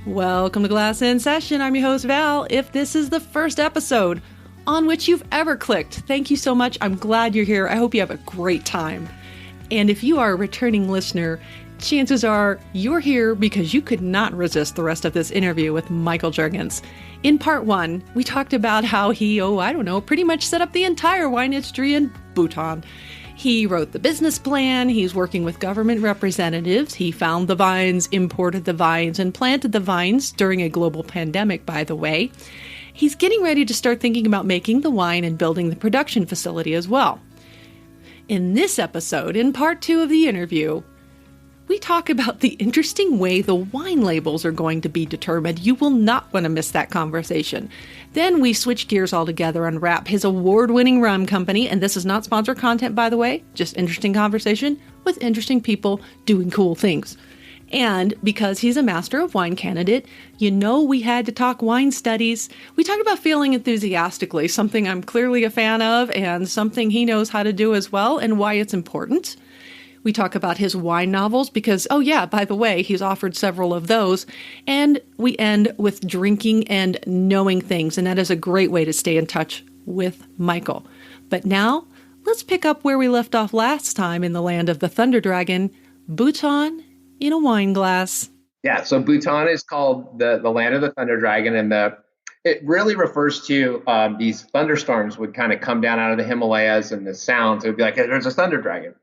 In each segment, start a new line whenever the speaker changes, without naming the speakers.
Welcome to Glass in Session. I'm your host, Val. If this is the first episode on which you've ever clicked, thank you so much. I'm glad you're here. I hope you have a great time. And if you are a returning listener, chances are you're here because you could not resist the rest of this interview with Michael Juergens. In part one, we talked about how he, pretty much set up the entire wine industry in Bhutan. He wrote the business plan, he's working with government representatives, he found the vines, imported the vines, and planted the vines during a global pandemic, by the way. He's getting ready to start thinking about making the wine and building the production facility as well. In this episode, in part two of the interview, we talk about the interesting way the wine labels are going to be determined. You will not want to miss that conversation. Then we switch gears altogether and wrap his award-winning rum company, and this is not sponsored content, by the way, just interesting conversation with interesting people doing cool things. And because he's a Master of Wine candidate, we had to talk wine studies. We talked about feeling enthusiastically, something I'm clearly a fan of and something he knows how to do as well and why it's important. We talk about his wine novels because, by the way, he's offered several of those. And we end with drinking and knowing things. And that is a great way to stay in touch with Michael. But now, let's pick up where we left off last time in the land of the Thunder Dragon, Bhutan in a wine glass.
Yeah, so Bhutan is called the land of the Thunder Dragon. And it really refers to these thunderstorms would kind of come down out of the Himalayas and the sounds. It would be like, hey, there's a thunder dragon.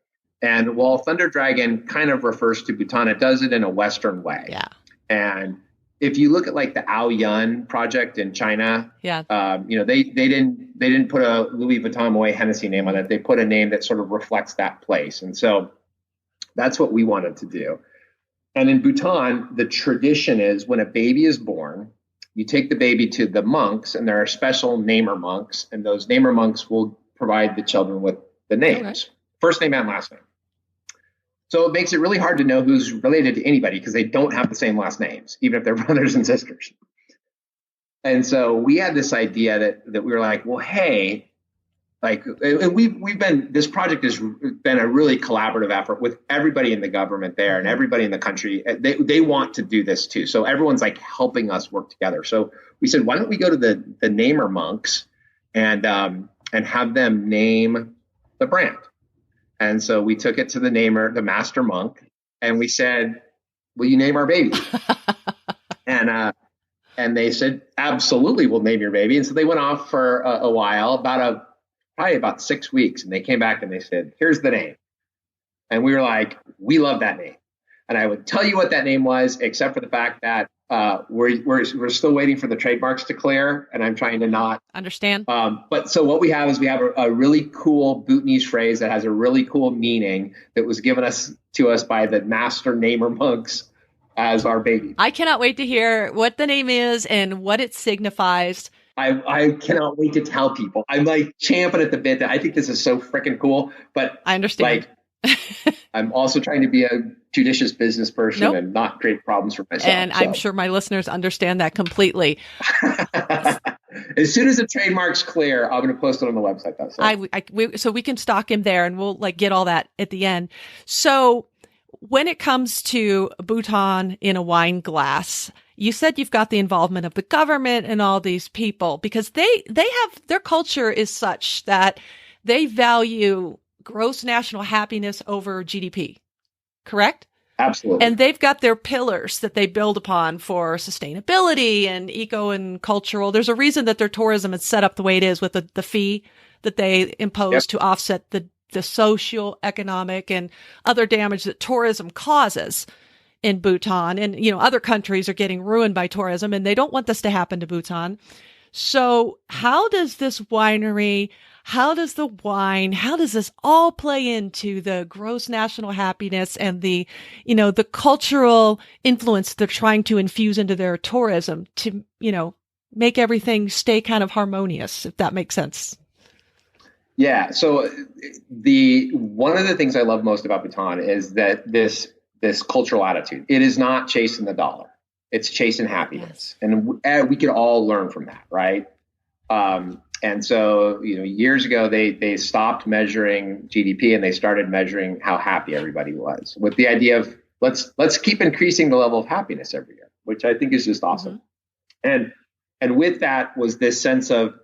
And while Thunder Dragon kind of refers to Bhutan, it does it in a Western way.
Yeah.
And if you look at like the Ao Yun project in China, they didn't put a Louis Vuitton Moet Hennessy name on it. They put a name that sort of reflects that place. And so that's what we wanted to do. And in Bhutan, the tradition is when a baby is born, you take the baby to the monks, and there are special namer monks, and those namer monks will provide the children with the names, first name and last name. So it makes it really hard to know who's related to anybody because they don't have the same last names, even if they're brothers and sisters. And so we had this idea that we were like, well, hey, and this project has been a really collaborative effort with everybody in the government there and everybody in the country. They want to do this too. So everyone's like helping us work together. So we said, why don't we go to the namer monks and have them name the brand? And so we took it to the master monk, and we said, will you name our baby? and they said, absolutely, we'll name your baby. And so they went off for a while, probably about 6 weeks. And they came back and they said, here's the name. And we were like, we love that name. And I would tell you what that name was, except for the fact that we're still waiting for the trademarks to clear, and I'm trying to not
understand.
But so what we have is a really cool Bhutanese phrase that has a really cool meaning that was given to us by the master namer monks as our baby.
I cannot wait to hear what the name is and what it signifies.
I cannot wait to tell people. I'm like champing at the bit that I think this is so freaking cool. But
I understand.
I'm also trying to be a judicious business person and not create problems for myself.
And I'm sure my listeners understand that completely.
As soon as the trademark's clear, I'm going to post it on the website. Though,
so we can stalk him there, and we'll get all that at the end. So when it comes to Bhutan in a wine glass, you said you've got the involvement of the government and all these people because they have their culture is such that they value gross national happiness over GDP, correct?
Absolutely.
And they've got their pillars that they build upon for sustainability and eco and cultural. There's a reason that their tourism is set up the way it is with the fee that they impose to offset the social, economic, and other damage that tourism causes in Bhutan. And, other countries are getting ruined by tourism, and they don't want this to happen to Bhutan. So how does this winery, how does the wine, how does this all play into the gross national happiness and the cultural influence they're trying to infuse into their tourism to, make everything stay kind of harmonious, if that makes sense?
Yeah. So one of the things I love most about Bhutan is that this cultural attitude, it is not chasing the dollar. It's chasing happiness. Yes. And we could all learn from that, right? And so, years ago, they stopped measuring GDP and they started measuring how happy everybody was with the idea of let's keep increasing the level of happiness every year. which I think is just awesome. And with that was this sense of,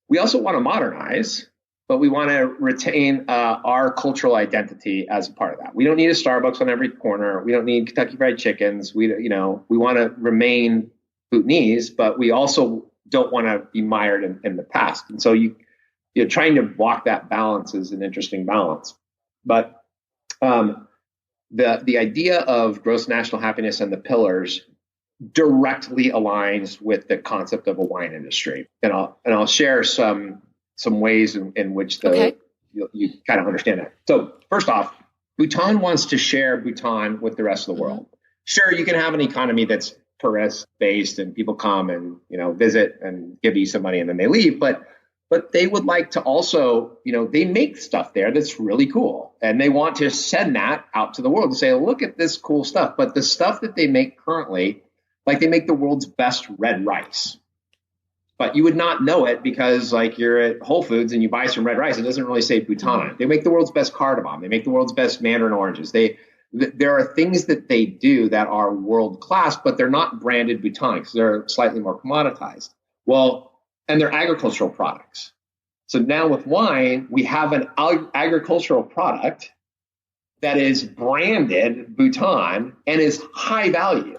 we also want to modernize, but we want to retain our cultural identity as a part of that. We don't need a Starbucks on every corner. We don't need Kentucky Fried Chickens. We want to remain Bhutanese, but we also don't want to be mired in the past. And so you're trying to walk that balance is an interesting balance. But the idea of gross national happiness and the pillars directly aligns with the concept of a wine industry, and I'll share some ways in which you kind of understand that. So first off, Bhutan wants to share Bhutan with the rest of the world. Sure, you can have an economy that's tourist based and people come and visit and give you some money and then they leave, but they would like to also, they make stuff there that's really cool, and they want to send that out to the world and say, look at this cool stuff. But the stuff that they make currently, like they make the world's best red rice, but you would not know it because like you're at Whole Foods and you buy some red rice. It doesn't really say Bhutan on it. They make the world's best cardamom. They make the world's best mandarin oranges. There are things that they do that are world class, but they're not branded Bhutan because they're slightly more commoditized. Well, and they're agricultural products. So now with wine, we have an agricultural product that is branded Bhutan and is high value.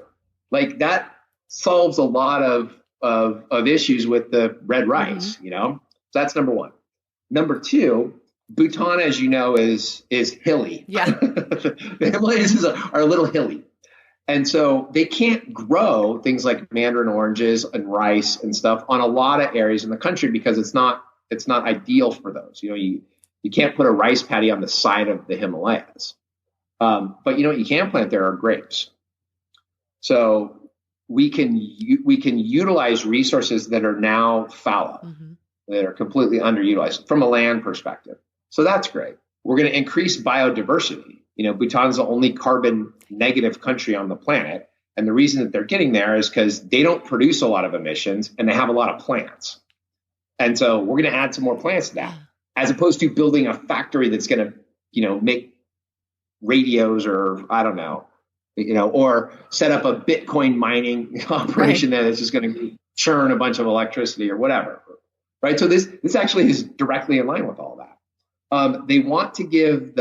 Like that solves a lot of issues with the red rice, So that's number one. Number two, Bhutan, as you know, is hilly. Yeah. The Himalayas are a little hilly. And so they can't grow things like mandarin oranges and rice and stuff on a lot of areas in the country because it's not ideal for those. You can't put a rice paddy on the side of the Himalayas. But what you can plant there are grapes. So we can utilize resources that are now fallow, that are completely underutilized from a land perspective. So that's great. We're going to increase biodiversity. Bhutan's the only carbon negative country on the planet. And the reason that they're getting there is because they don't produce a lot of emissions and they have a lot of plants. And so we're going to add some more plants to that, as opposed to building a factory that's going to, make radios or I don't know, or set up a Bitcoin mining operation that is just going to churn a bunch of electricity or whatever. Right. So this actually is directly in line with all that. They want to give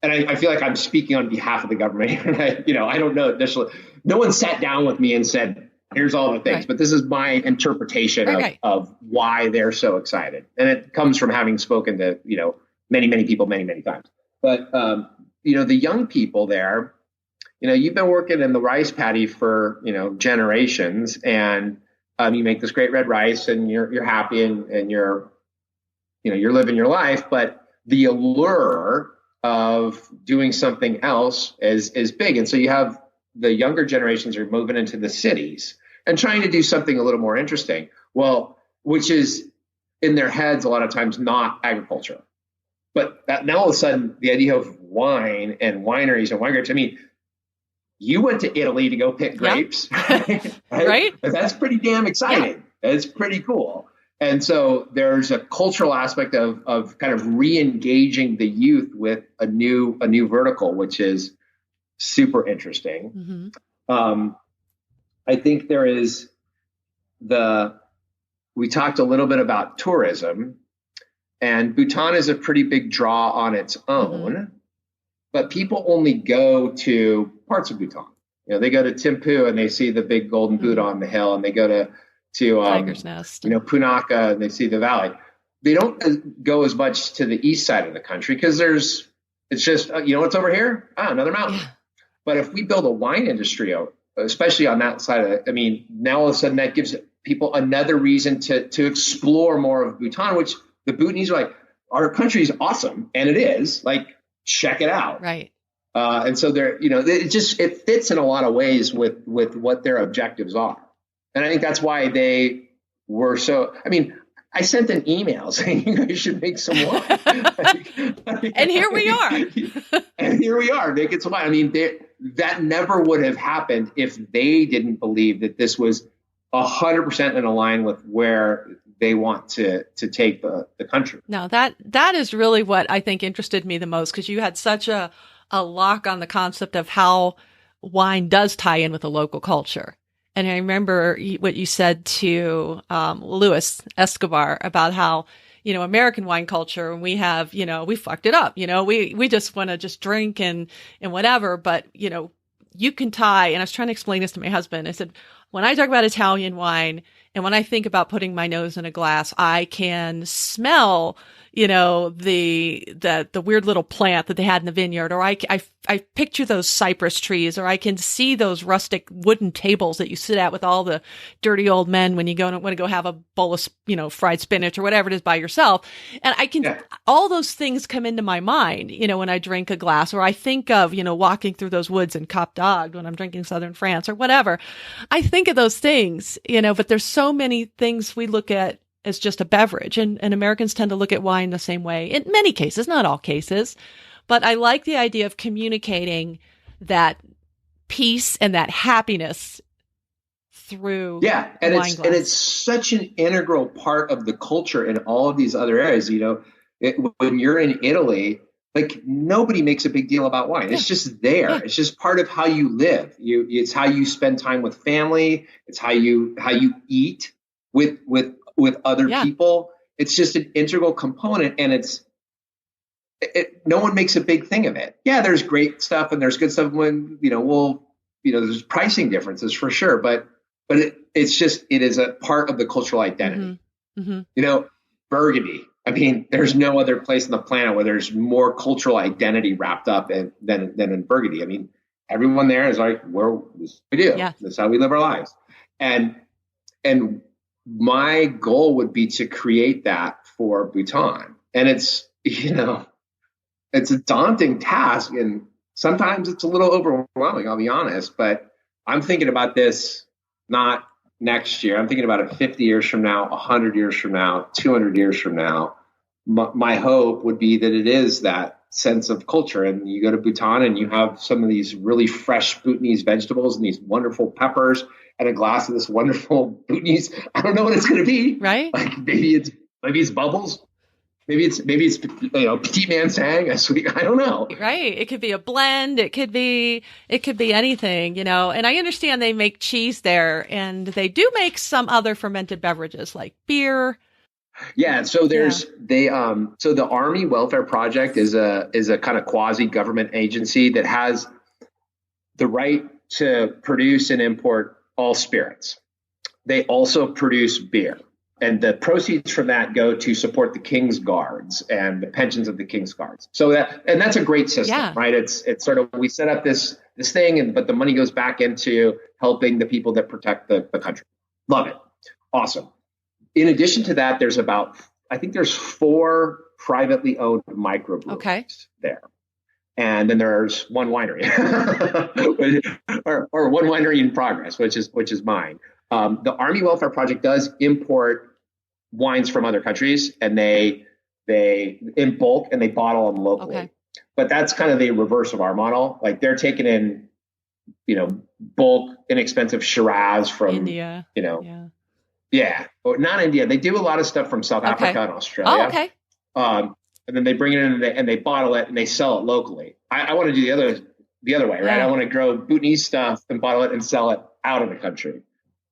and I feel like I'm speaking on behalf of the government here. And I don't know. No one sat down with me and said, here's all the things, but this is my interpretation of why they're so excited. And it comes from having spoken to, many, many people, many, many times. But, the young people there, you've been working in the rice paddy for, generations, and you make this great red rice and you're happy and you're living your life, but the allure of doing something else is big. And so you have the younger generations are moving into the cities and trying to do something a little more interesting. Well, which is in their heads a lot of times not agriculture. But now all of a sudden the idea of wine and wineries and wine grapes, you went to Italy to go pick grapes, right? That's pretty damn exciting. Yeah. It's pretty cool. And so there's a cultural aspect of kind of re-engaging the youth with a new vertical, which is super interesting. I think there is we talked a little bit about tourism, and Bhutan is a pretty big draw on its own, but people only go to parts of Bhutan. They go to Thimphu and they see the big golden Buddha on the hill, and they go to
Tiger's Nest,
Punakha, and they see the valley. They don't go as much to the east side of the country because it's just, what's over here? Another mountain. Yeah. But if we build a wine industry, especially on that side of it, now all of a sudden that gives people another reason to explore more of Bhutan, which the Bhutanese are like, our country is awesome. And it is, like, check it out. Right. And so it fits in a lot of ways with what their objectives are. And I think that's why they were so, I sent an email saying you guys should make some wine.
And here we are.
Making some wine. That never would have happened if they didn't believe that this was 100% in line with where they want to take the country.
No, that is really what I think interested me the most, because you had such a lock on the concept of how wine does tie in with the local culture. And I remember what you said to Louis Escobar about how, American wine culture, and we have, we fucked it up. We just want to just drink and whatever. But, you can tie, and I was trying to explain this to my husband. I said, when I talk about Italian wine and when I think about putting my nose in a glass, I can smell, the weird little plant that they had in the vineyard, or I picture those cypress trees, or I can see those rustic wooden tables that you sit at with all the dirty old men when you want to go have a bowl of, fried spinach or whatever it is by yourself. And I can, all those things come into my mind, when I drink a glass, or I think of, walking through those woods in Cap d'Agde when I'm drinking Southern France or whatever. I think of those things, but there's so many things we look at as just a beverage. And Americans tend to look at wine the same way in many cases, not all cases. But I like the idea of communicating that peace and that happiness through
and
wine glass.
And it's such an integral part of the culture in all of these other areas. When you're in Italy, like nobody makes a big deal about wine. It's just there. Yeah. It's just part of how you live. It's how you spend time with family. It's how you eat with other people. It's just an integral component, and no one makes a big thing of it. Yeah, there's great stuff and there's good stuff when, there's pricing differences for sure, but it is a part of the cultural identity. Mm-hmm. Burgundy. I mean, there's no other place on the planet where there's more cultural identity wrapped up than in Burgundy. I mean, everyone there is like, this is what we do. Yeah. This is how we live our lives. And my goal would be to create that for Bhutan. And it's a daunting task. And sometimes it's a little overwhelming, I'll be honest. But I'm thinking about this not next year. I'm thinking about it 50 years from now, 100 years from now, 200 years from now. My hope would be that it is that sense of culture. And you go to Bhutan and you have some of these really fresh Bhutanese vegetables and these wonderful peppers and a glass of this wonderful Bhutanese. I don't know what it's going to be.
Right.
Like maybe it's bubbles. Maybe it's Petit Mansang. I don't know.
Right. It could be a blend. It could be anything, and I understand they make cheese there, and they do make some other fermented beverages like beer.
Yeah. So so the Army Welfare Project is a kind of quasi government agency that has the right to produce and import all spirits. They also produce beer. And the proceeds from that go to support the King's Guards and the pensions of the King's Guards. So that's a great system, right? It's sort of, we set up this thing, but the money goes back into helping the people that protect the country. Love it. Awesome. In addition to that, there's 4 privately owned microbreweries there. And then there's one winery or one winery in progress, which is mine. The Army Welfare Project does import wines from other countries, and they in bulk, and they bottle them locally. Okay. But that's kind of the reverse of our model. Like they're taking in, bulk, inexpensive Shiraz from
India.
Or not India. They do a lot of stuff from South Africa and Australia.
Oh, okay.
And then they bring it in and they bottle it and they sell it locally. I want to do the other way, right? I want to grow Bhutanese stuff and bottle it and sell it out of the country.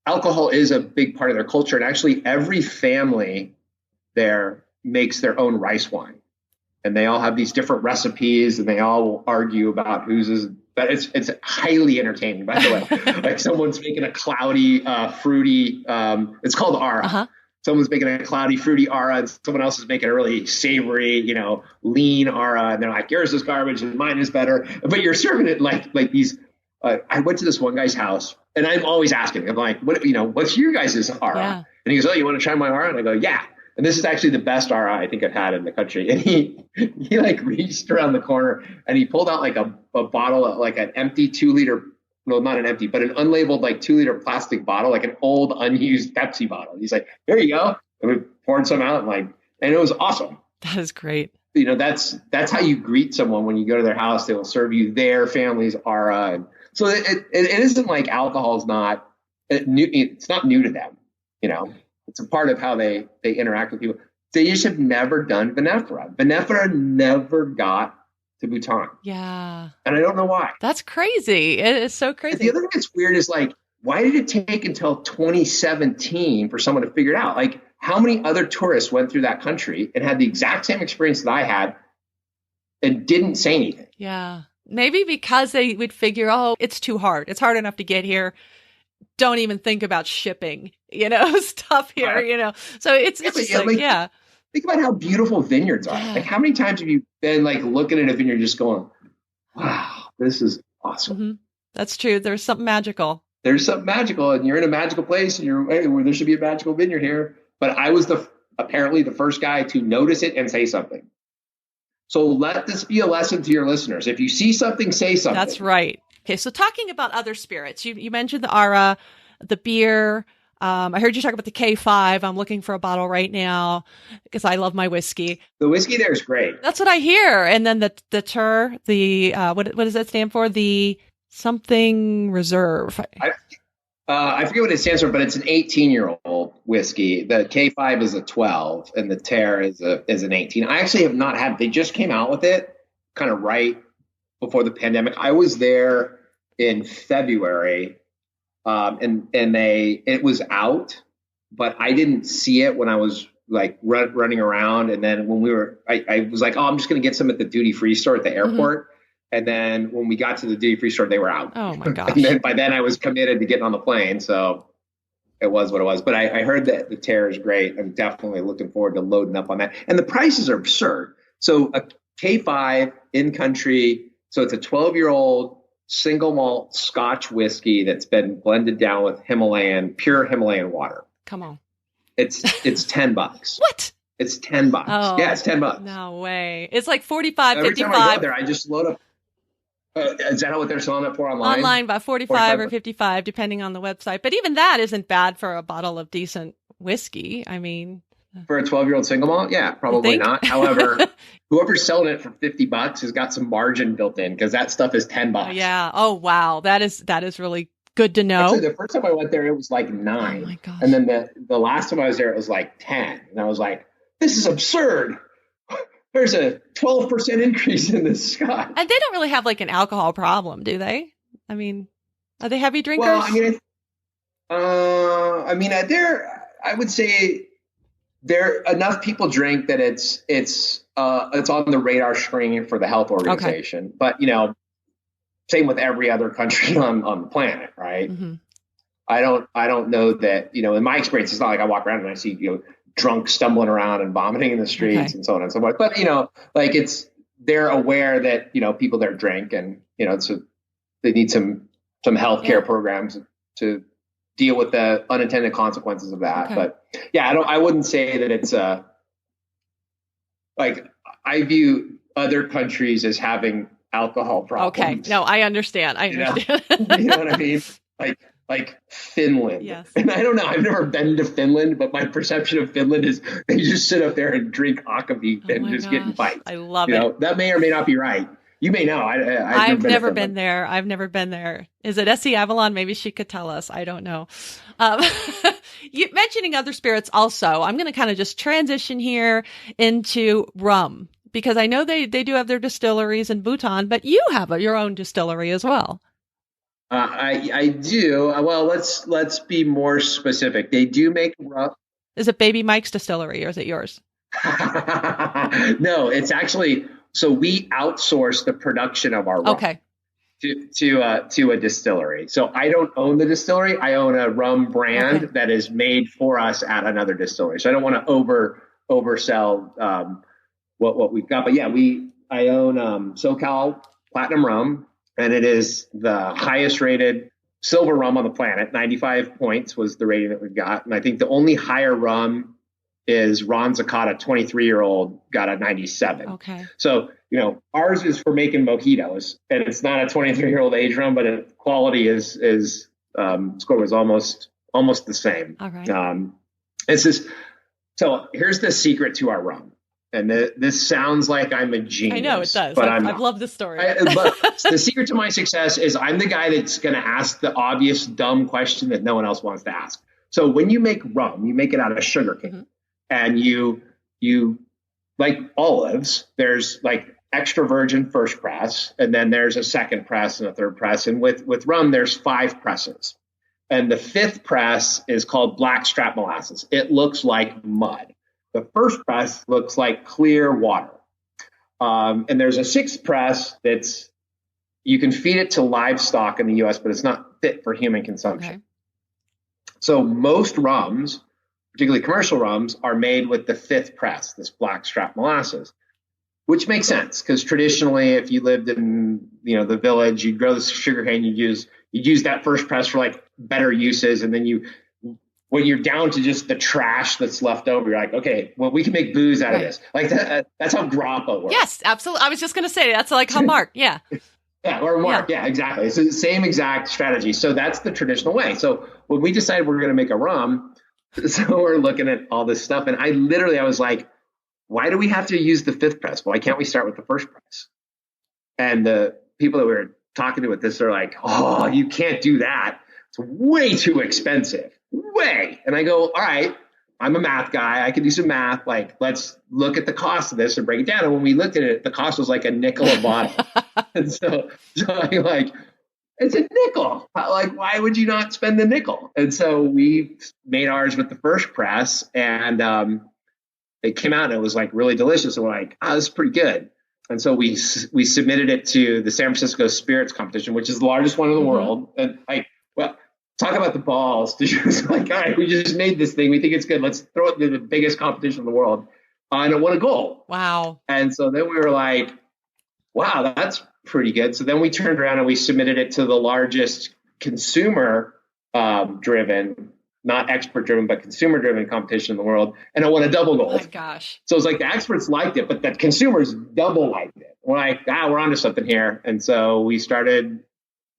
Alcohol is a big part of their culture. And actually every family there makes their own rice wine. And they all have these different recipes and they all will argue about whose is, but it's highly entertaining, by the way. Like someone's making a cloudy, fruity, it's called Ara. Uh-huh. Someone's making a cloudy, fruity Ara, and someone else is making a really savory, lean Ara. And they're like, yours is garbage and mine is better. But you're serving it like these. I went to this one guy's house, and I'm always asking. I'm like, what's your guys' Ara? Yeah. And he goes, oh, you want to try my Ara? And I go, yeah. And this is actually the best Ara I think I've had in the country. And he reached around the corner and he pulled out like a bottle of like an empty 2-liter. No, not an empty, but an unlabeled like 2-liter plastic bottle, like an old unused Pepsi bottle. He's like, here you go. And we poured some out and it was awesome.
That is great.
That's how you greet someone when you go to their house. They will serve you their family's Ara. And so it isn't like alcohol is not new. It's not new to them. It's a part of how they interact with people. They just have never done vinifera. Vinifera never got to Bhutan.
Yeah.
And I don't know why.
That's crazy. It is so crazy.
And the other thing that's weird is like why did it take until 2017 for someone to figure it out? Like, how many other tourists went through that country and had the exact same experience that I had and didn't say anything?
Yeah. Maybe because they would figure, oh, it's too hard. It's hard enough to get here. Don't even think about shipping, stuff here,
Right.
So it's just like, yeah.
Think about how beautiful vineyards are.
Yeah.
Like, how many times have you been like looking at a vineyard just going, wow, this is awesome.
Mm-hmm. That's true. There's something magical.
There's something magical, and you're in a magical place, and hey, there should be a magical vineyard here. But I was apparently the first guy to notice it and say something. So let this be a lesson to your listeners. If you see something, say something.
That's right. Okay, so talking about other spirits, you mentioned the Ara, the beer. I heard you talk about the K5. I'm looking for a bottle right now because I love my whiskey.
The whiskey there is great.
That's what I hear. And then the Tur, what does that stand for? The something reserve.
I forget what it stands for, but it's an 18-year-old whiskey. The K5 is a 12, and the Ter is an 18. I actually have not had. They just came out with it, kind of right before the pandemic. I was there in February, and it was out, but I didn't see it when I was like running around. And then when I was like, oh, I'm just going to get some at the duty free store at the airport. Mm-hmm. And then when we got to the duty free store, they were out.
Oh my gosh.
And then by then I was committed to getting on the plane. So it was what it was. But I heard that the Ter is great. I'm definitely looking forward to loading up on that. And the prices are absurd. So a K5 in country. So it's a 12-year-old single malt Scotch whiskey that's been blended down with pure Himalayan water.
Come on.
It's $10.
What?
It's $10.
Oh,
yeah, it's $10.
No way. It's like 45,
Every
55.
time I go there, I just load up. Is that what they're selling it for online?
Online by 45 or 55, depending on the website. But even that isn't bad for a bottle of decent whiskey. I mean,
for a 12-year-old single malt, yeah, probably not. However, whoever's selling it for $50 has got some margin built in because that stuff is $10.
Yeah. Oh wow, that is really good to know.
Actually, the first time I went there, it was like $9.
Oh my gosh.
And then the last time I was there, it was like $10. And I was like, this is absurd. There's a 12% increase in this Scotch.
And they don't really have like an alcohol problem, do they? I mean, are they heavy drinkers?
Well, I would say enough people drink that it's on the radar screen for the health organization. Okay. But same with every other country on the planet, right? Mm-hmm. I don't know that, in my experience, it's not like I walk around and I see, drunk stumbling around and vomiting in the streets and so on and so forth. But, they're aware that, people there drink and, so they need some healthcare programs to deal with the unintended consequences of that. Okay. But yeah, I wouldn't say that it's I view other countries as having alcohol problems.
Okay. No, I understand.
You know what I mean? Like Finland.
Yes.
And I don't know. I've never been to Finland, but my perception of Finland is they just sit up there and drink akavit and just get in fights.
I love it.
That may or may not be right. You may know.
I've never been there. I've never been there. Is it SC Avalon? Maybe she could tell us. I don't know. You mentioning other spirits also, I'm going to kind of just transition here into rum because I know they do have their distilleries in Bhutan, but you have your own distillery as well.
I do. Well, let's be more specific. They do make rum.
Is it Baby Mike's distillery or is it yours?
No, it's actually, so we outsource the production of our rum to a distillery. So I don't own the distillery. I own a rum brand that is made for us at another distillery. So I don't want to oversell what we've got. But yeah, I own SoCal Platinum Rum. And it is the highest rated silver rum on the planet. 95 points was the rating that we've got. And I think the only higher rum is Ron Zacata, 23-year-old, got a 97.
Okay.
So, ours is for making mojitos. And it's not a 23-year-old age rum, but the quality score was almost the same.
All right.
So here's the secret to our rum. And this sounds like I'm a genius.
I know it does.
But
I've loved this story.
But the secret to my success is I'm the guy that's going to ask the obvious, dumb question that no one else wants to ask. So when you make rum, you make it out of sugarcane. Mm-hmm. And you like olives, there's like extra virgin first press, and then there's a second press and a third press. And with rum, there's 5 presses. And the fifth press is called blackstrap molasses. It looks like mud. The first press looks like clear water. And there's a sixth press that's, you can feed it to livestock in the US, but it's not fit for human consumption.
Okay.
So most rums, particularly commercial rums, are made with the fifth press, this blackstrap molasses, which makes sense because traditionally, if you lived in the village, you'd grow the sugarcane, you'd use that first press for like better uses, and then when you're down to just the trash that's left over, you're like, okay, well, we can make booze out of this. Like that's how grappa works.
Yes, absolutely. I was just going to say that's like how Mark, yeah.
Yeah, or Mark, yeah, exactly. It's the same exact strategy. So that's the traditional way. So when we decided we're going to make a rum, so we're looking at all this stuff, and I was like, why do we have to use the fifth press? Why can't we start with the first press? And the people that we were talking to with this are like, oh, you can't do that. It's way too expensive. Way. And I go, all right, I'm a math guy. I can do some math. Like, let's look at the cost of this and break it down. And when we looked at it, the cost was like a nickel a bottle. And so I'm like, it's a nickel. Like, why would you not spend the nickel? And so we made ours with the first press, and it came out and it was like really delicious. And we're like, this is pretty good. And so we submitted it to the San Francisco Spirits Competition, which is the largest one in the world. And talk about the balls to just like, all right, we just made this thing. We think it's good. Let's throw it into the biggest competition in the world. And it won a gold.
Wow.
And so then we were like, wow, that's pretty good. So then we turned around and we submitted it to the largest consumer driven, not expert driven, but consumer driven competition in the world. And it won a double gold.
Oh my gosh.
So it's like the experts liked it, but the consumers double liked it. We're like, we're onto something here. And so we started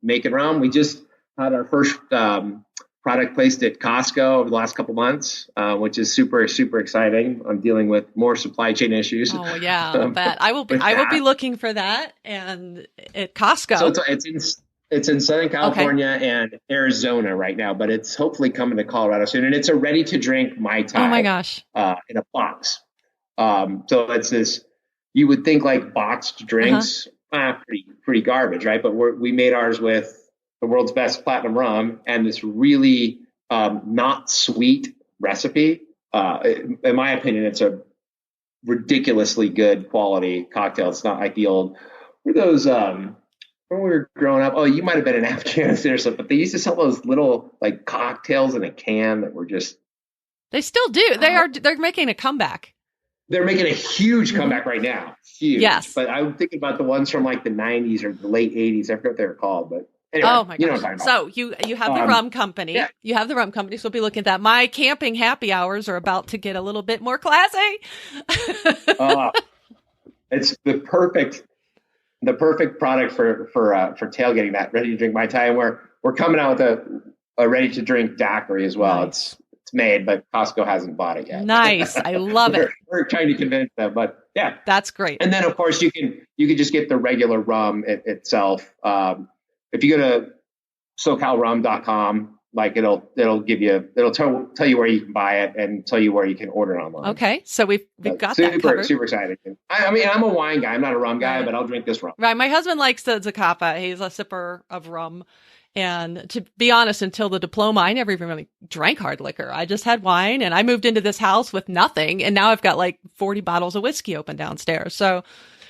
making rum. We just had our first product placed at Costco over the last couple months, which is super, super exciting. I'm dealing with more supply chain issues.
Oh yeah, I bet. I will be looking for that and at Costco.
So it's in Southern California and Arizona right now, but it's hopefully coming to Colorado soon. And it's a ready to drink Mai Tai.
Oh my gosh.
In a box. So it's this, you would think like boxed drinks, pretty garbage, right? But we made ours with the world's best platinum rum and this really not sweet recipe. In my opinion, it's a ridiculously good quality cocktail. It's not like the old, were those, when we were growing up, you might have been in Afghanistan or something, but they used to sell those little like cocktails in a can that were just.
They still do. They're making a comeback.
They're making a huge comeback right now. Huge.
Yes.
But I'm thinking about the ones from like the 90s or the late 80s. I forget what they were called, but. Anyway,
oh my gosh.
You know what I'm talking about.
So you have the rum company. Yeah. You have the rum company. So we'll be looking at that. My camping happy hours are about to get a little bit more classy.
It's the perfect product for tailgating, that ready to drink Mai Tai. And we're coming out with a ready to drink daiquiri as well.
Nice.
It's made, but Costco hasn't bought it yet.
Nice. I love it.
We're trying to convince them, but yeah.
That's great.
And then of course you can just get the regular rum itself. If you go to SoCalRum.com, like it'll tell you where you can buy it and tell you where you can order it online.
Okay, so we've got that covered.
Super excited. I mean, I'm a wine guy. I'm not a rum guy, but I'll drink this rum.
Right. My husband likes the Zacapa. He's a sipper of rum. And to be honest, until the diploma, I never even really drank hard liquor. I just had wine, and I moved into this house with nothing. And now I've got like 40 bottles of whiskey open downstairs. So,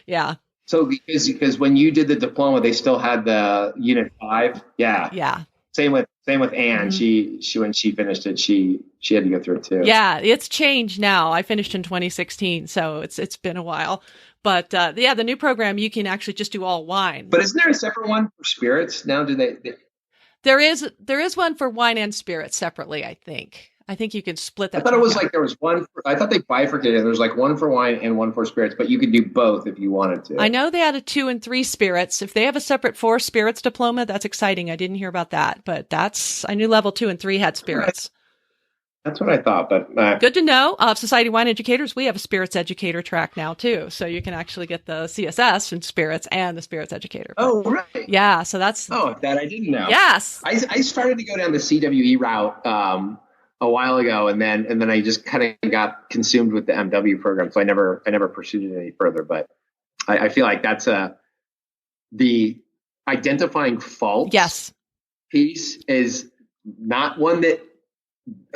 yeah. So
because when you did the diploma, they still had the Unit 5. Yeah.
Yeah.
Same with Anne. Mm-hmm. She when she finished it, she had to go through it too.
Yeah, it's changed now. I finished in 2016, so it's been a while. But the new program, you can actually just do all wine.
But isn't there a separate one for spirits now? Do they?
There is one for wine and spirits separately, I think. I think you can split that.
I thought it was like there was one. I thought they bifurcated. There was like one for wine and one for spirits, but you could do both if you wanted to.
I know they had a 2 and 3 spirits. If they have a separate 4 spirits diploma, that's exciting. I didn't hear about that, but I knew level 2 and 3 had spirits.
That's what I thought, but
good to know. Society Wine Educators, we have a spirits educator track now too, so you can actually get the CSS in spirits and the spirits educator.
Oh, right.
Yeah, so that's
that I didn't know.
Yes,
I started to go down the CWE route a while ago, and then I just kind of got consumed with the MW program, so I never pursued it any further. But I feel like that's the identifying faults piece is not one that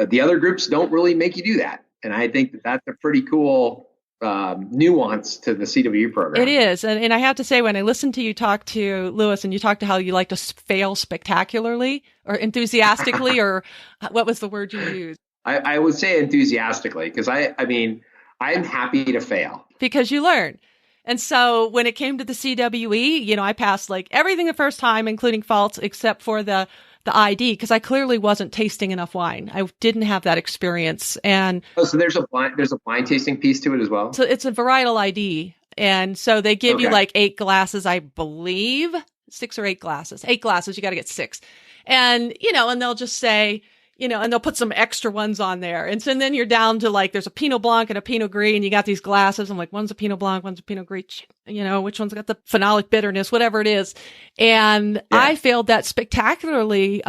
the other groups don't really make you do that. And I think that that's a pretty cool nuance to the CWE program.
It is. And I have to say, when I listened to you talk to Lewis and you talked to how you like to fail spectacularly or enthusiastically, or what was the word you used?
I would say enthusiastically, because I mean, I'm happy to fail.
Because you learn. And so when it came to the CWE, I passed like everything the first time, including faults, except for the ID, because I clearly wasn't tasting enough wine. I didn't have that experience. And
so there's a blind tasting piece to it as well.
So it's a varietal ID. And so they give you like 8 glasses, I believe, 6 or 8 glasses. 8 glasses, you got to get 6. And, and they'll just say, and they'll put some extra ones on there. And so then you're down to like, there's a Pinot Blanc and a Pinot Gris, and you got these glasses. I'm like, one's a Pinot Blanc, one's a Pinot Gris, which one's got the phenolic bitterness, whatever it is. And I failed that spectacularly,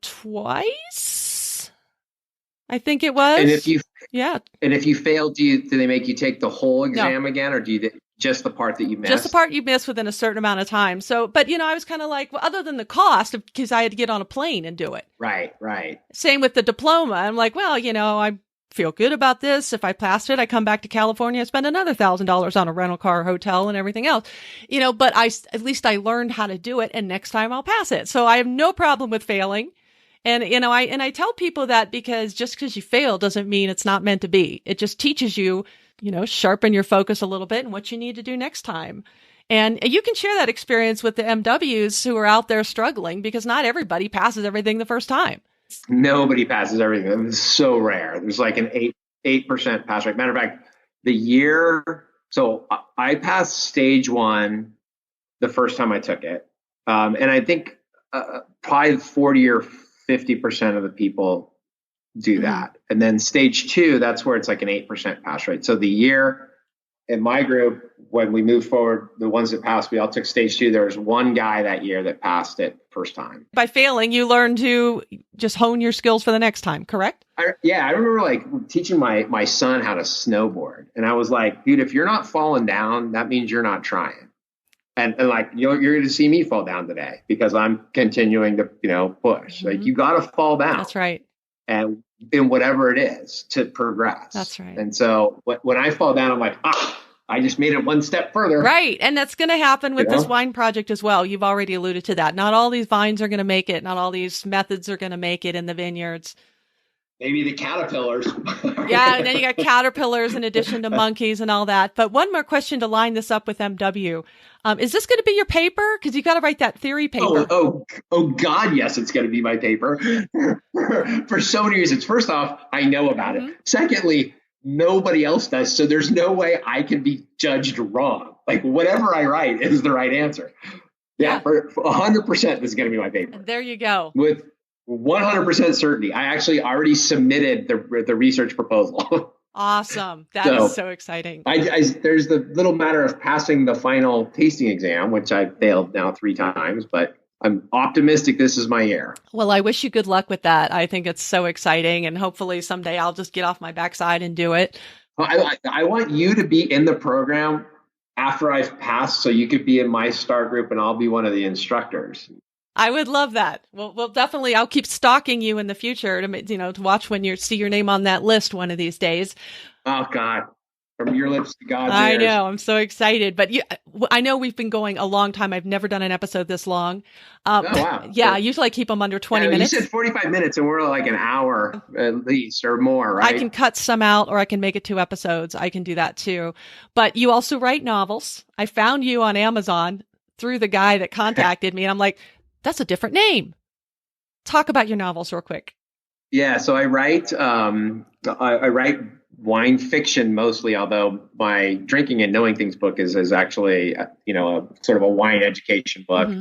twice, I think it was.
And if you fail, do they make you take the whole exam again, or do you just the part that you missed?
Just the part you missed within a certain amount of time. So, but I was kind of like, well, other than the cost, because I had to get on a plane and do it.
Right.
Same with the diploma. I'm like, well, I feel good about this. If I passed it, I come back to California, I spend another $1,000 on a rental car, hotel, and everything else. But at least I learned how to do it, and next time I'll pass it. So I have no problem with failing. And, I tell people that because just because you fail doesn't mean it's not meant to be. It just teaches you, sharpen your focus a little bit and what you need to do next time. And you can share that experience with the MWs who are out there struggling, because not everybody passes everything the first time.
Nobody passes everything. It's so rare. There's like an 8% pass rate. Matter of fact, so I passed stage 1 the first time I took it. And I think probably 40 or 50% of the people do that. And then stage 2, that's where it's like an 8% pass rate. So the year in my group, when we moved forward, the ones that passed, we all took stage 2. There was one guy that year that passed it first time.
By failing, you learn to just hone your skills for the next time, correct?
I remember like teaching my son how to snowboard. And I was like, dude, if you're not falling down, that means you're not trying. And like, you're going to see me fall down today because I'm continuing to, push.
Mm-hmm.
Like, you got to fall down.
That's right.
And in whatever it is to progress.
That's right.
And so when I fall down, I'm like, I just made it one step further.
Right. And that's going to happen with this wine project as well. You've already alluded to that. Not all these vines are going to make it. Not all these methods are going to make it in the vineyards.
Maybe the caterpillars.
Yeah, and then you got caterpillars in addition to monkeys and all that. But one more question to line this up with MW. Is this going to be your paper? Because you got to write that theory paper.
Oh, God, yes, it's going to be my paper. For so many reasons. First off, I know about it. Secondly, nobody else does. So there's no way I can be judged wrong. Like, whatever I write is the right answer. Yeah, for 100%, this is going to be my paper.
And there you go.
With 100% certainty. I actually already submitted the research proposal.
Awesome. That is so exciting.
There's the little matter of passing the final tasting exam, which I've failed now 3 times, but I'm optimistic this is my year.
Well, I wish you good luck with that. I think it's so exciting, and hopefully someday I'll just get off my backside and do it.
I want you to be in the program after I've passed, so you could be in my star group and I'll be one of the instructors.
I would love that. Well, definitely. I'll keep stalking you in the future to watch when you see your name on that list one of these days.
Oh God, from your lips to God's ears.
I know. I'm so excited. But I know we've been going a long time. I've never done an episode this long.
Oh, wow.
Yeah. Usually I keep them under 20 minutes.
You said 45 minutes and we're like an hour at least or more, right?
I can cut some out or I can make it 2 episodes. I can do that too. But you also write novels. I found you on Amazon through the guy that contacted me. And I'm like, that's a different name. Talk about your novels real quick.
Yeah, so I write wine fiction mostly, although my Drinking and Knowing Things book is actually a sort of a wine education book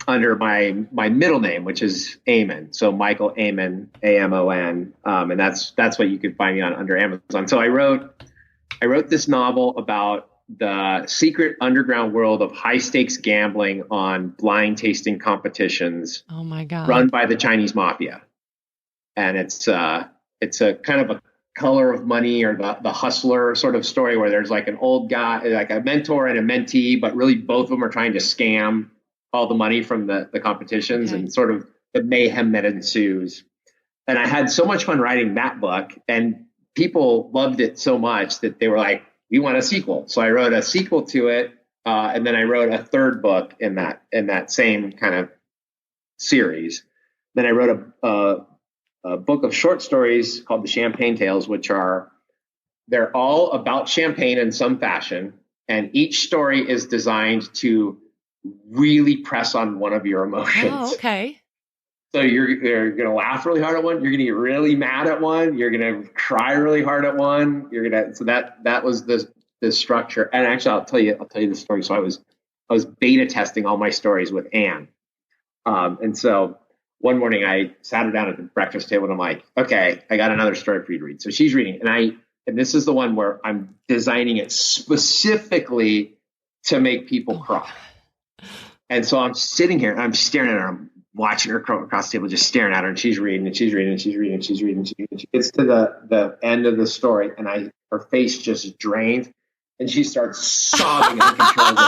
under my middle name, which is Amon. So Michael Amon, Amon, and that's what you can find me on under Amazon. So I wrote this novel about the secret underground world of high stakes gambling on blind tasting competitions.
Oh my God.
Run by the Chinese mafia. And it's a kind of a color of money or the hustler sort of story where there's like an old guy, like a mentor and a mentee, but really both of them are trying to scam all the money from the competitions and sort of the mayhem that ensues. And I had so much fun writing that book, and people loved it so much that they were like, we want a sequel. So I wrote a sequel to it. And then I wrote a third book in that same kind of series. Then I wrote a book of short stories called The Champagne Tales, they're all about champagne in some fashion. And each story is designed to really press on one of your emotions.
Oh, okay.
So you're going to laugh really hard at one. You're going to get really mad at one. You're going to cry really hard at one. So that was the structure. And actually, I'll tell you the story. So I was beta testing all my stories with Anne. And so one morning I sat her down at the breakfast table and I'm like, okay, I got another story for you to read. So she's reading, and this is the one where I'm designing it specifically to make people cry. And so I'm sitting here and I'm staring at her. I'm watching her across the table, just staring at her, and she's reading and she's reading and she's reading and she's reading. She gets to the end of the story, and her face just drains, and she starts sobbing uncontrollably.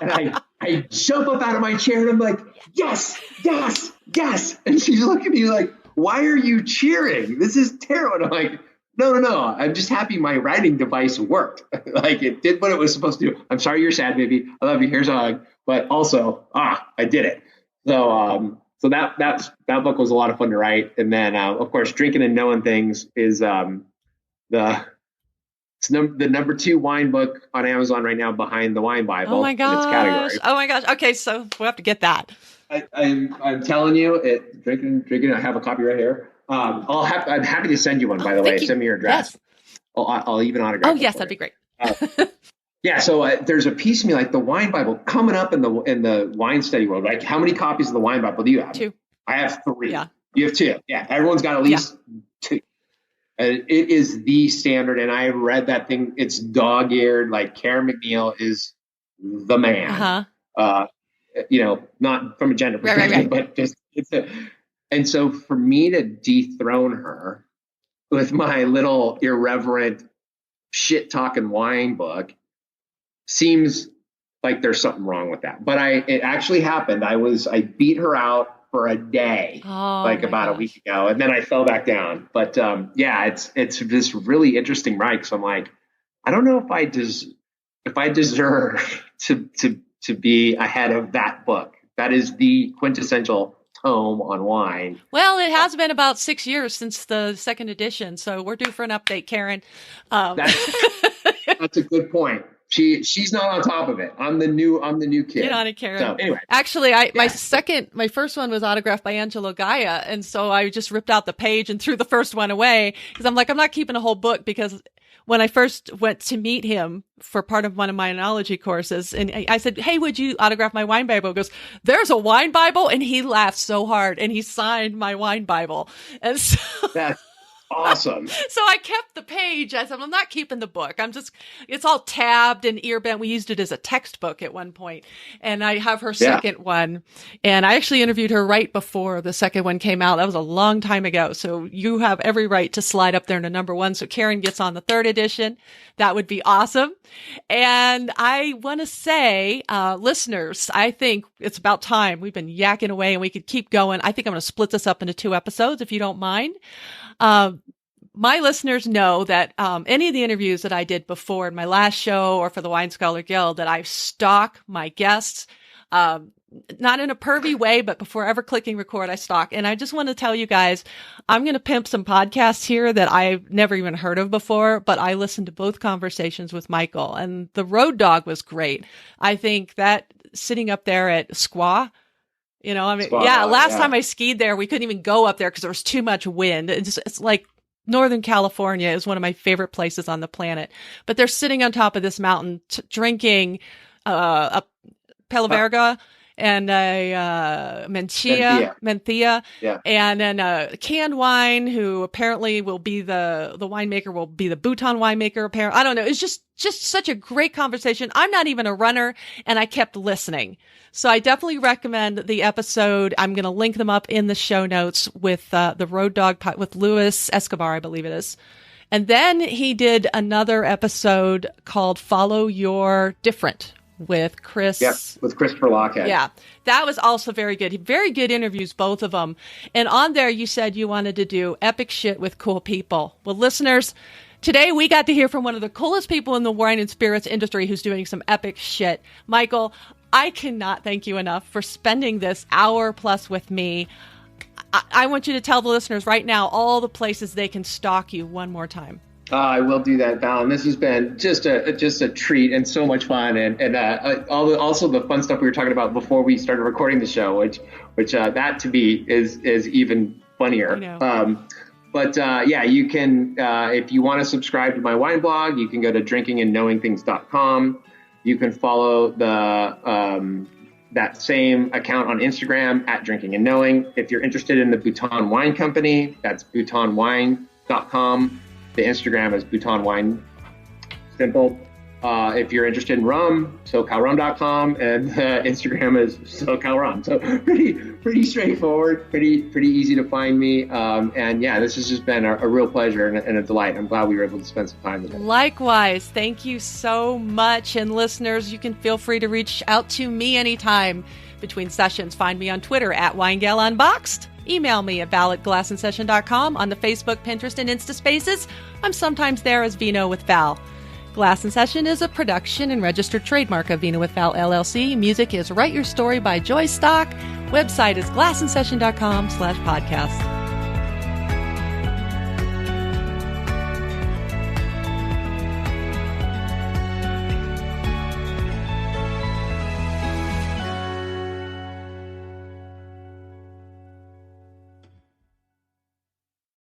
And I jump up out of my chair and I'm like, yes, yes, yes. And she's looking at me like, why are you cheering? This is terrible. And I'm like, no. I'm just happy my writing device worked. Like, it did what it was supposed to do. I'm sorry you're sad, baby. I love you. Here's a hug. But also, I did it. So that book was a lot of fun to write. And then, of course, Drinking and Knowing Things is the number 2 wine book on Amazon right now, behind the Wine Bible.
Oh my gosh!
In its category.
Oh my gosh! Okay, so we'll have to get that.
I'm telling you, drinking. I have a copy right here. I'm happy to send you one. By the way, send me your address. Yes. I'll even autograph.
Oh yes, that'd be great.
Yeah, so there's a piece of me like the Wine Bible coming up in the wine study world. Like, how many copies of the Wine Bible do you have?
2.
I have 3.
Yeah.
You have 2. Yeah, everyone's got at least 2. And it is the standard. And I read that thing. It's dog-eared. Like, Karen McNeil is the man. Not from a gender perspective, but just and so for me to dethrone her with my little irreverent shit-talking wine book seems like there's something wrong with that. But it actually happened. I beat her out for a day, about a week ago, and then I fell back down. But it's this really interesting ride, because I'm like, I don't know if I deserve to be ahead of that book. That is the quintessential tome on wine.
Well, it has been about 6 years since the second edition, so we're due for an update, Karen.
That's a good point. She's not on top of it. I'm the new kid.
Get on it, Karen.
So anyway,
actually, my first one was autographed by Angelo Gaia, and so I just ripped out the page and threw the first one away, because I'm like, I'm not keeping a whole book, because when I first went to meet him for part of one of my enology courses, and I said, hey, would you autograph my wine Bible? He goes, there's a wine Bible? And he laughed so hard, and he signed my wine Bible. And so
that's awesome.
So I kept the page. I said, I'm not keeping the book. It's all tabbed and ear bent. We used it as a textbook at one point. And I have her second one. And I actually interviewed her right before the second one came out. That was a long time ago. So you have every right to slide up there to number 1. So Karen gets on the 3rd edition. That would be awesome. And I want to say, listeners, I think it's about time. We've been yakking away and we could keep going. I think I'm going to split this up into 2 episodes, if you don't mind. My listeners know that any of the interviews that I did before in my last show or for the Wine Scholar Guild, that I stalk my guests, not in a pervy way, but before ever clicking record, I stalk. And I just want to tell you guys, I'm going to pimp some podcasts here that I've never even heard of before, but I listened to both conversations with Michael, and the Road Dog was great. I think that sitting up there at Squaw, last time I skied there, we couldn't even go up there because there was too much wind. It's like Northern California is one of my favorite places on the planet. But they're sitting on top of this mountain drinking a Pelaverga and a Mencia, and then a canned wine, who apparently will be the winemaker, will be the Bhutan winemaker. Apparently, I don't know. It's just such a great conversation. I'm not even a runner, and I kept listening. So I definitely recommend the episode. I'm going to link them up in the show notes with the Road Dog with Luis Escobar, I believe it is. And then he did another episode called Follow Your Different, with Chris.
Yep, with Christopher Lockhead.
Yeah, that was also very good. Very good interviews, both of them. And on there, you said you wanted to do epic shit with cool people. Well, listeners, today we got to hear from one of the coolest people in the wine and spirits industry who's doing some epic shit. Michael, I cannot thank you enough for spending this hour plus with me. I want you to tell the listeners right now all the places they can stalk you one more time.
I will do that, Val. And this has been just a treat and so much fun, and also the fun stuff we were talking about before we started recording the show, which that to me is even funnier.
I know.
But you can if you want to subscribe to my wine blog, you can go to drinkingandknowingthings.com. You can follow the that same account on Instagram at Drinking and Knowing. If you're interested in the Bhutan Wine Company, that's bhutanwine.com. The Instagram is Bhutan Wine. Simple. If you're interested in rum, SoCalRum.com, and Instagram is SoCalRum. So pretty straightforward, pretty easy to find me. And yeah, this has just been a real pleasure and a delight. I'm glad we were able to spend some time today.
Likewise. Thank you so much. And listeners, you can feel free to reach out to me anytime between sessions. Find me on Twitter at WineGalUnboxed. Email me at val@glassandsession.com. On the Facebook, Pinterest, and Insta Spaces, I'm sometimes there as Vino with Val. Glass and Session is a production and registered trademark of Vino with Val, LLC. Music is Write Your Story by Joy Stock. Website is glassandsession.com/podcast.